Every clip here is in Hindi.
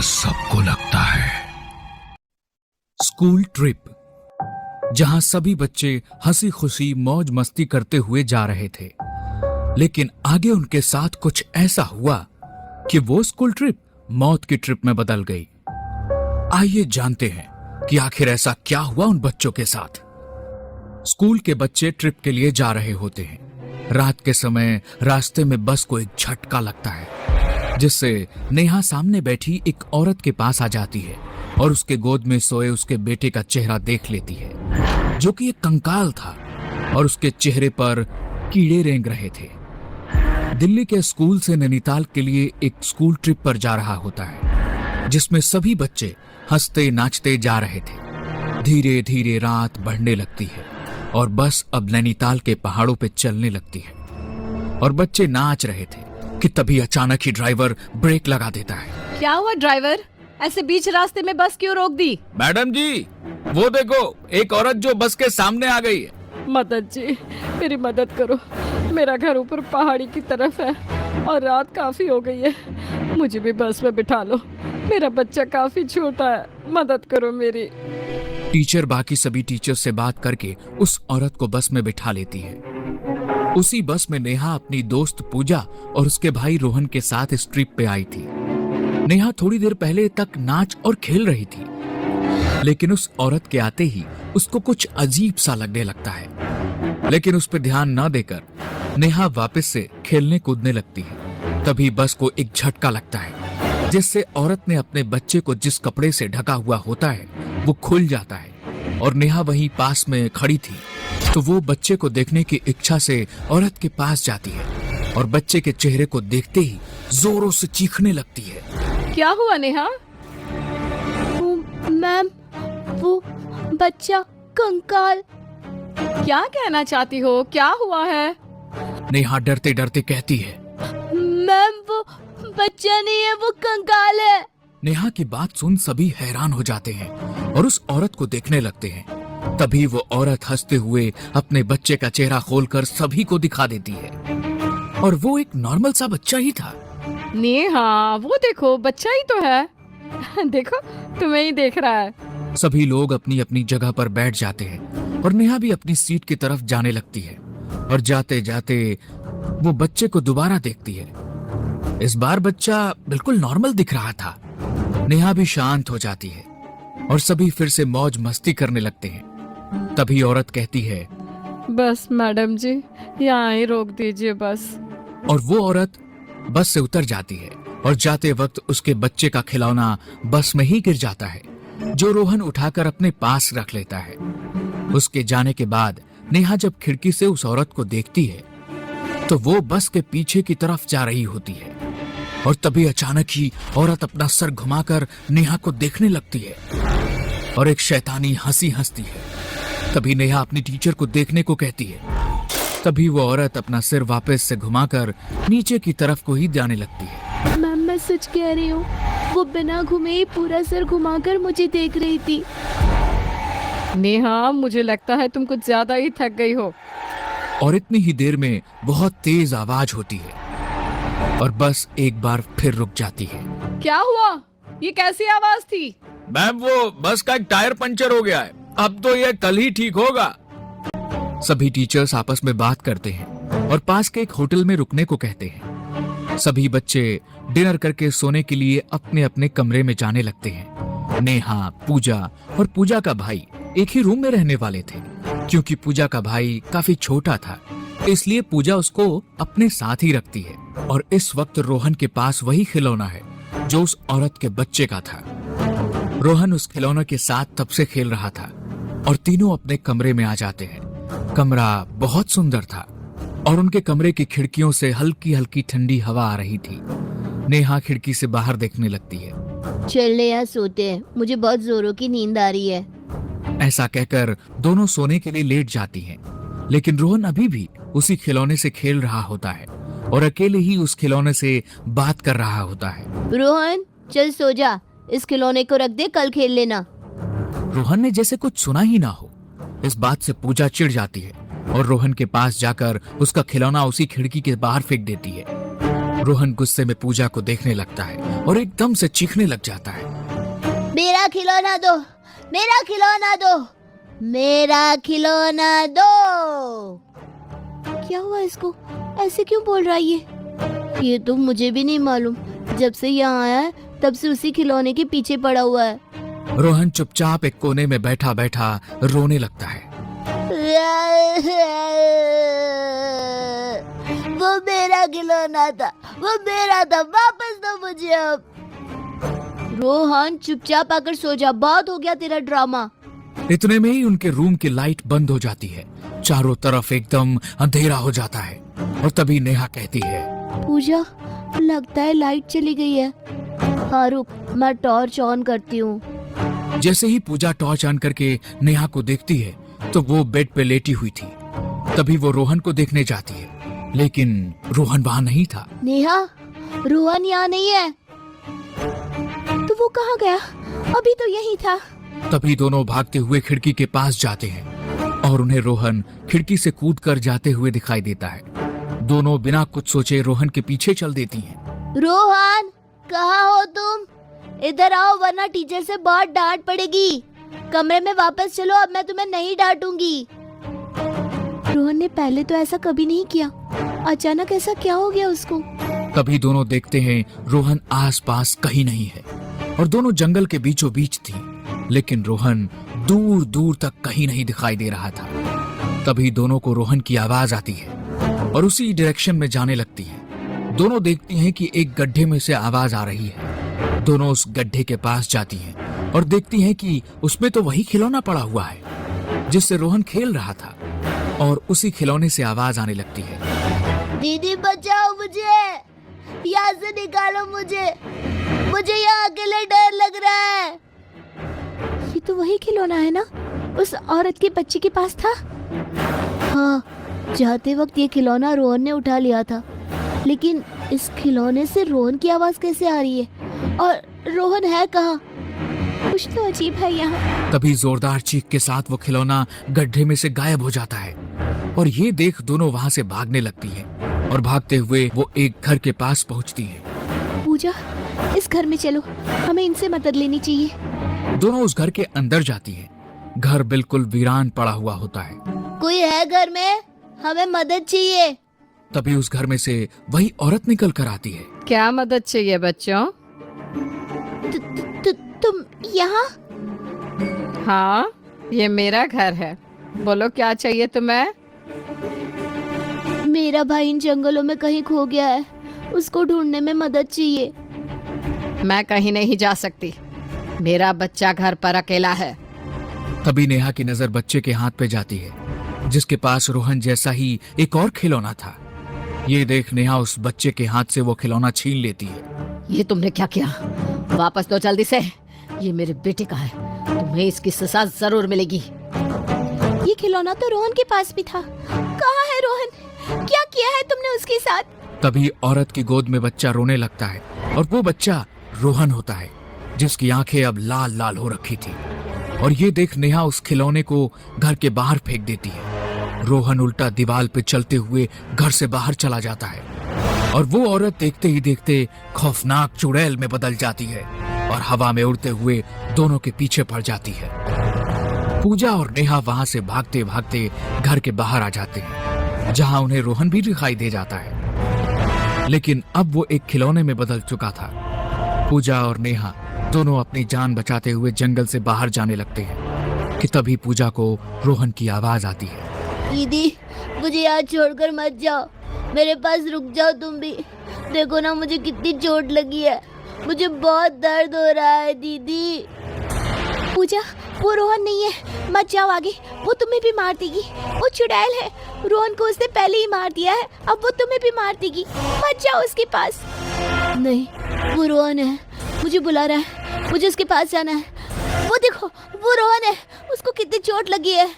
सबको लगता है। स्कूल ट्रिप, जहां सभी बच्चे हंसी खुशी मौज मस्ती करते हुए जा रहे थे, लेकिन आगे उनके साथ कुछ ऐसा हुआ कि वो स्कूल ट्रिप मौत की ट्रिप में बदल गई। आइए जानते हैं कि आखिर ऐसा क्या हुआ उन बच्चों के साथ। स्कूल के बच्चे ट्रिप के लिए जा रहे होते हैं। रात के समय रास्ते में बस को एक झटका लगता है, जिससे नेहा सामने बैठी एक औरत के पास आ जाती है और उसके गोद में सोए उसके बेटे का चेहरा देख लेती है, जो कि एक कंकाल था और उसके चेहरे पर कीड़े रेंग रहे थे। दिल्ली के स्कूल से नैनीताल के लिए एक स्कूल ट्रिप पर जा रहा होता है, जिसमें सभी बच्चे हंसते नाचते जा रहे थे। धीरे धीरे रात बढ़ने लगती है और बस अब नैनीताल के पहाड़ों पे चलने लगती है और बच्चे नाच रहे थे कि तभी अचानक ही ड्राइवर ब्रेक लगा देता है। क्या हुआ ड्राइवर, ऐसे बीच रास्ते में बस क्यों रोक दी? मैडम जी, वो देखो एक औरत जो बस के सामने आ गई है। मदद जी, मेरी मदद करो। मेरा घर ऊपर पहाड़ी की तरफ है और रात काफी हो गई है। मुझे भी बस में बिठा लो, मेरा बच्चा काफी छोटा है, मदद करो मेरी। टीचर बाकी सभी टीचर से बात करके उस औरत को बस में बिठा लेती है। उसी बस में नेहा अपनी दोस्त पूजा और उसके भाई रोहन के साथ इस ट्रिप पे आई थी। नेहा थोड़ी देर पहले तक नाच और खेल रही थी, लेकिन उस औरत के आते ही उसको कुछ अजीब सा लगने लगता है। लेकिन उस पर ध्यान न देकर नेहा वापस से खेलने कूदने लगती है। तभी बस को एक झटका लगता है, जिससे औरत ने अपने बच्चे को जिस कपड़े से ढका हुआ होता है वो खुल जाता है और नेहा वहीं पास में खड़ी थी, तो वो बच्चे को देखने की इच्छा से औरत के पास जाती है और बच्चे के चेहरे को देखते ही जोरों से चीखने लगती है। क्या हुआ नेहा? मैम, वो बच्चा कंकाल। क्या कहना चाहती हो, क्या हुआ है? नेहा डरते डरते कहती है। मैम, वो बच्चा नहीं है, वो कंकाल है। नेहा की बात सुन सभी हैरान हो जाते हैं और उस औरत को देखने लगते हैं। तभी वो औरत हंसते हुए अपने बच्चे का चेहरा खोलकर सभी को दिखा देती है और वो एक नॉर्मल सा बच्चा ही था। नेहा, वो देखो बच्चा ही तो है। देखो, तुम्हें ही देख रहा है। सभी लोग अपनी अपनी जगह पर बैठ जाते हैं और नेहा भी अपनी सीट की तरफ जाने लगती है और जाते जाते वो बच्चे को दोबारा देखती है। इस बार बच्चा बिल्कुल नॉर्मल दिख रहा था। नेहा भी शांत हो जाती है और सभी फिर से मौज मस्ती करने लगते हैं। तभी औरत कहती है, बस मैडम जी, यहाँ ही रोक दीजिए बस। और वो औरत बस से उतर जाती है और जाते वक्त उसके बच्चे का खिलौना बस में ही गिर जाता है, जो रोहन उठाकर अपने पास रख लेता है। उसके जाने के बाद नेहा जब खिड़की से उस औरत को देखती है तो वो बस के पीछे की तरफ जा रही होती है और तभी अचानक ही औरत अपना सर घुमाकर नेहा को देखने लगती है और एक शैतानी हंसी हंसती है। तभी नेहा अपनी टीचर को देखने को कहती है। तभी वो औरत अपना सिर वापस से घुमाकर नीचे की तरफ को ही जाने लगती है। मैम, मैं सच कह रही हूँ, वो बिना घुमे ही पूरा सर घुमाकर मुझे देख रही थी। नेहा, मुझे लगता है तुम कुछ ज्यादा ही थक गई हो। और इतनी ही देर में बहुत तेज आवाज होती है और बस एक बार फिर रुक जाती है। क्या हुआ? ये कैसी आवाज थी? मैम, वो बस का एक टायर पंचर हो गया है, अब तो ये कल ही ठीक होगा। सभी टीचर्स आपस में बात करते हैं और पास के एक होटल में रुकने को कहते हैं। सभी बच्चे डिनर करके सोने के लिए अपने अपने कमरे में जाने लगते हैं। नेहा, पूजा और पूजा का भाई एक ही रूम में रहने वाले थे, क्योंकि पूजा का भाई काफी छोटा था, इसलिए पूजा उसको अपने साथ ही रखती है। और इस वक्त रोहन के पास वही खिलौना है जो उस औरत के बच्चे का था। रोहन उस खिलौने के साथ तब से खेल रहा था और तीनों अपने कमरे में आ जाते हैं। कमरा बहुत सुंदर था और उनके कमरे की खिड़कियों से हल्की हल्की ठंडी हवा आ रही थी। नेहा खिड़की से बाहर देखने लगती है। चल यहाँ सोते हैं, मुझे बहुत जोरों की नींद आ रही है। ऐसा कहकर दोनों सोने के लिए लेट जाती हैं, लेकिन रोहन अभी भी उसी खिलौने से खेल रहा होता है और अकेले ही उस खिलौने से बात कर रहा होता है। रोहन, चल सो जा, इस खिलौने को रख दे, कल खेल लेना। रोहन ने जैसे कुछ सुना ही ना हो। इस बात से पूजा चिढ़ जाती है और रोहन के पास जाकर उसका खिलौना उसी खिड़की के बाहर फेंक देती है। रोहन गुस्से में पूजा को देखने लगता है और एकदम से चीखने लग जाता है। मेरा खिलौना दो, मेरा खिलौना दो, मेरा खिलौना दो। क्या हुआ इसको, ऐसे क्यों बोल रहा है ये तो मुझे भी नहीं मालूम। जब से यहाँ आया है तब से उसी खिलौने के पीछे पड़ा हुआ है। रोहन चुपचाप एक कोने में बैठा बैठा रोने लगता है। वो मेरा खिलौना था, वो मेरा था, वापस दो मुझे अब। रोहन चुपचाप आकर सो जा, बहुत हो गया तेरा ड्रामा। इतने में ही उनके रूम की लाइट बंद हो जाती है। चारों तरफ एकदम अंधेरा हो जाता है और तभी नेहा कहती है, पूजा लगता है लाइट चली गई है। हाँ रुक, मैं टॉर्च ऑन करती हूँ। जैसे ही पूजा टॉर्च ऑन करके नेहा को देखती है तो वो बेड पे लेटी हुई थी। तभी वो रोहन को देखने जाती है, लेकिन रोहन वहाँ नहीं था। नेहा, रोहन यहाँ नहीं है। तो वो कहाँ गया? अभी तो यही था। तभी दोनों भागते हुए खिड़की के पास जाते हैं और उन्हें रोहन खिड़की से कूदकर जाते हुए दिखाई देता है। दोनों बिना कुछ सोचे रोहन के पीछे चल देती हैं। रोहन, कहाँ हो तुम? इधर आओ वरना टीचर से बहुत डांट पड़ेगी। कमरे में वापस चलो, अब मैं तुम्हें नहीं डांटूंगी। रोहन ने पहले तो ऐसा कभी नहीं किया, अचानक ऐसा क्या हो गया उसको? तभी दोनों देखते हैं रोहन आसपास कहीं नहीं है और दोनों जंगल के बीचों बीच थी, लेकिन रोहन दूर दूर तक कहीं नहीं दिखाई दे रहा था। तभी दोनों को रोहन की आवाज आती है और उसी डायरेक्शन में जाने लगती है। दोनों देखती हैं कि एक गड्ढे में से आवाज आ रही है। दोनों उस गड्ढे के पास जाती हैं और देखती हैं कि उसमें तो वही खिलौना पड़ा हुआ है जिससे रोहन खेल रहा था और उसी खिलौने से आवाज आने लगती है। दीदी बचाओ मुझे, यहाँ से निकालो मुझे, मुझे यहाँ अकेले डर लग रहा है। ये तो वही खिलौना है ना, उस औरत के बच्चे के पास था। हाँ, जाते वक्त ये खिलौना रोहन ने उठा लिया था, लेकिन इस खिलौने से रोहन की आवाज कैसे आ रही है? और रोहन है कहाँ? कुछ तो अजीब है यहाँ। तभी जोरदार चीख के साथ वो खिलौना गड्ढे में से गायब हो जाता है और ये देख दोनों वहाँ से भागने लगती हैं और भागते हुए वो एक घर के पास पहुँचती हैं। पूजा, इस घर में चलो, हमें इनसे मदद लेनी चाहिए। दोनों उस घर के अंदर जाती हैं। घर बिल्कुल वीरान पड़ा हुआ होता है। कोई है घर में? हमें मदद चाहिए। तभी उस घर में से वही औरत निकल कर आती है। क्या मदद चाहिए बच्चों? तुम यहाँ? हाँ, ये मेरा घर है। बोलो क्या चाहिए तुम्हें? मेरा भाई इन जंगलों में कहीं खो गया है, उसको ढूंढने में मदद चाहिए। मैं कहीं नहीं जा सकती, मेरा बच्चा घर पर अकेला है। तभी नेहा की नजर बच्चे के हाथ पे जाती है जिसके पास रोहन जैसा ही एक और खिलौना था। ये देख नेहा उस बच्चे के हाथ से वो खिलौना छीन लेती है। ये तुमने क्या किया? वापस दो जल्दी से, ये मेरे बेटे का है, तुम्हें इसकी सजा जरूर मिलेगी। ये खिलौना तो रोहन के पास भी था। कहाँ है रोहन? क्या किया है तुमने उसके साथ? तभी औरत की गोद में बच्चा रोने लगता है और वो बच्चा रोहन होता है जिसकी आंखें अब लाल लाल हो रखी थी। और ये देख नेहा उस खिलौने को घर के बाहर फेंक देती है। रोहन उल्टा दीवार पे चलते हुए घर से बाहर चला जाता है और वो औरत देखते ही देखते खौफनाक चुड़ैल में बदल जाती है और हवा में उड़ते हुए दोनों के पीछे पड़ जाती है। पूजा और नेहा वहां से भागते भागते घर के बाहर आ जाते हैं जहां उन्हें रोहन भी दिखाई दे जाता है, लेकिन अब वो एक खिलौने में बदल चुका था। पूजा और नेहा दोनों अपनी जान बचाते हुए जंगल से बाहर जाने लगते हैं कि तभी पूजा को रोहन की आवाज आती है। दीदी, मुझे यहाँ छोड़कर मत जाओ, मेरे पास रुक जाओ तुम भी। देखो ना मुझे कितनी चोट लगी है, मुझे बहुत दर्द हो रहा है दीदी। पूजा, वो रोहन नहीं है, मत जाओ आगे, वो तुम्हें भी मार देगी। वो चुड़ैल है, रोहन को उसने पहले ही मार दिया है, अब वो तुम्हें भी मार देगी। मत जाओ उसके पास। नहीं, वो रोहन है, मुझे बुला रहा है, मुझे उसके पास जाना है। वो देखो, वो रोहन है, उसको कितनी चोट लगी है।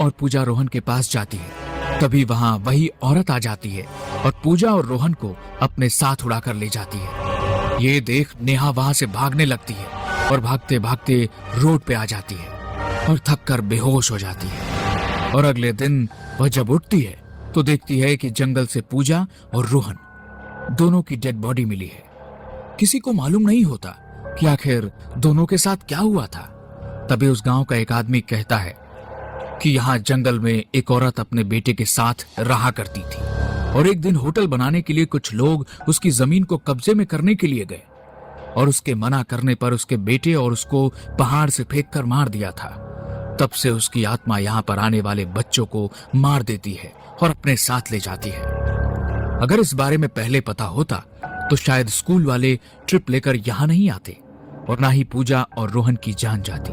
और पूजा रोहन के पास जाती है। तभी वहाँ वही औरत आ जाती है और पूजा और रोहन को अपने साथ उड़ाकर ले जाती है। ये देख नेहा वहाँ से भागने लगती है और भागते भागते रोड पे आ जाती है और थक कर बेहोश हो जाती है। और अगले दिन वह जब उठती है तो देखती है कि जंगल से पूजा और रोहन दोनों की डेड बॉडी मिली है। किसी को मालूम नहीं होता कि आखिर दोनों के साथ क्या हुआ था। तभी उस गांव का एक आदमी कहता है कि यहाँ जंगल में एक औरत अपने बेटे के साथ रहा करती थी और एक दिन होटल बनाने के लिए कुछ लोग उसकी जमीन को कब्जे में करने के लिए गए और उसके मना करने पर उसके बेटे और उसको पहाड़ से फेंक कर मार दिया था। तब से उसकी आत्मा यहाँ पर आने वाले बच्चों को मार देती है और अपने साथ ले जाती है। अगर इस बारे में पहले पता होता तो शायद स्कूल वाले ट्रिप लेकर यहाँ नहीं आते और ना ही पूजा और रोहन की जान जाती।